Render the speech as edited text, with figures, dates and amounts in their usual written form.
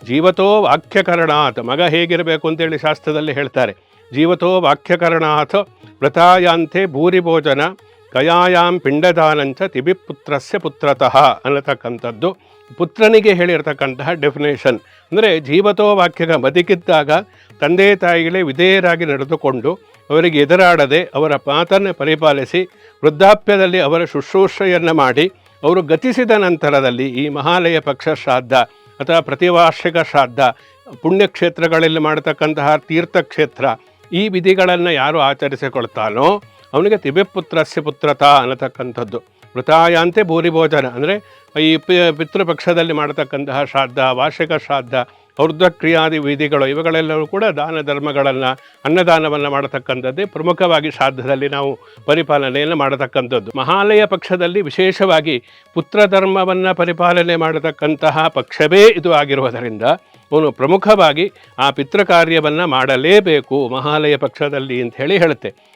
ಜೀವತೋ ವಾಕ್ಯಕರಣಾತ್, ಮಗ ಹೇಗಿರಬೇಕು ಅಂತೇಳಿ ಶಾಸ್ತ್ರದಲ್ಲಿ ಹೇಳ್ತಾರೆ. ಜೀವತೋ ವಾಕ್ಯಕರಣಾತ್ ವ್ರತಾಯಾಂತೆ ಭೂರಿ ಭೋಜನ ಕಯಾಯಾಂ ಪಿಂಡದಾನಂಚ ತಿಬಿಪುತ್ರಸ್ಯ ಪುತ್ರತಃ ಅನ್ನತಕ್ಕಂಥದ್ದು ಪುತ್ರನಿಗೆ ಹೇಳಿರ್ತಕ್ಕಂತಹ ಡೆಫಿನೇಷನ್. ಅಂದರೆ ಜೀವತೋ ವಾಕ್ಯಗ ಬದುಕಿದ್ದಾಗ ತಂದೆ ತಾಯಿಗಳೇ ವಿಧೇಯರಾಗಿ ನಡೆದುಕೊಂಡು ಅವರಿಗೆ ಎದುರಾಡದೆ ಅವರ ಮಾತನ್ನು ಪರಿಪಾಲಿಸಿ ವೃದ್ಧಾಪ್ಯದಲ್ಲಿ ಅವರ ಶುಶ್ರೂಷೆಯನ್ನು ಮಾಡಿ ಅವರು ಗತಿಸಿದ ನಂತರದಲ್ಲಿ ಈ ಮಹಾಲಯ ಪಕ್ಷ ಶ್ರಾದ್ದ ಅಥವಾ ಪ್ರತಿವಾರ್ಷಿಕ ಶ್ರಾದ್ದ, ಪುಣ್ಯಕ್ಷೇತ್ರಗಳಲ್ಲಿ ಮಾಡತಕ್ಕಂತಹ ತೀರ್ಥಕ್ಷೇತ್ರ, ಈ ವಿಧಿಗಳನ್ನು ಯಾರು ಆಚರಿಸಿಕೊಳ್ತಾನೋ ಅವನಿಗೆ ತಿಬಿಪುತ್ರಸ್ಯ ಪುತ್ರತಾ ಅನ್ನತಕ್ಕಂಥದ್ದು. ವೃತಾಯಾಂತೆ ಭೂರಿ ಭೋಜನ ಅಂದರೆ ಈ ಪಿತೃಪಕ್ಷದಲ್ಲಿ ಮಾಡತಕ್ಕಂತಹ ಶ್ರಾದ್ದ, ವಾರ್ಷಿಕ ಶ್ರಾದ್ದ, ಔರ್ಧ್ವಕ್ರಿಯಾದಿ ವಿಧಿಗಳು ಇವುಗಳೆಲ್ಲವೂ ಕೂಡ ದಾನ ಧರ್ಮಗಳನ್ನು, ಅನ್ನದಾನವನ್ನು ಮಾಡತಕ್ಕಂಥದ್ದೇ ಪ್ರಮುಖವಾಗಿ ಶ್ರಾದ್ದದಲ್ಲಿ ನಾವು ಪರಿಪಾಲನೆಯನ್ನು ಮಾಡತಕ್ಕಂಥದ್ದು. ಮಹಾಲಯ ಪಕ್ಷದಲ್ಲಿ ವಿಶೇಷವಾಗಿ ಪುತ್ರಧರ್ಮವನ್ನು ಪರಿಪಾಲನೆ ಮಾಡತಕ್ಕಂತಹ ಪಕ್ಷವೇ ಇದು ಆಗಿರುವುದರಿಂದ ಅವನು ಪ್ರಮುಖವಾಗಿ ಆ ಪಿತೃಕಾರ್ಯವನ್ನು ಮಾಡಲೇಬೇಕು ಮಹಾಲಯ ಪಕ್ಷದಲ್ಲಿ ಅಂತ ಹೇಳುತ್ತೆ.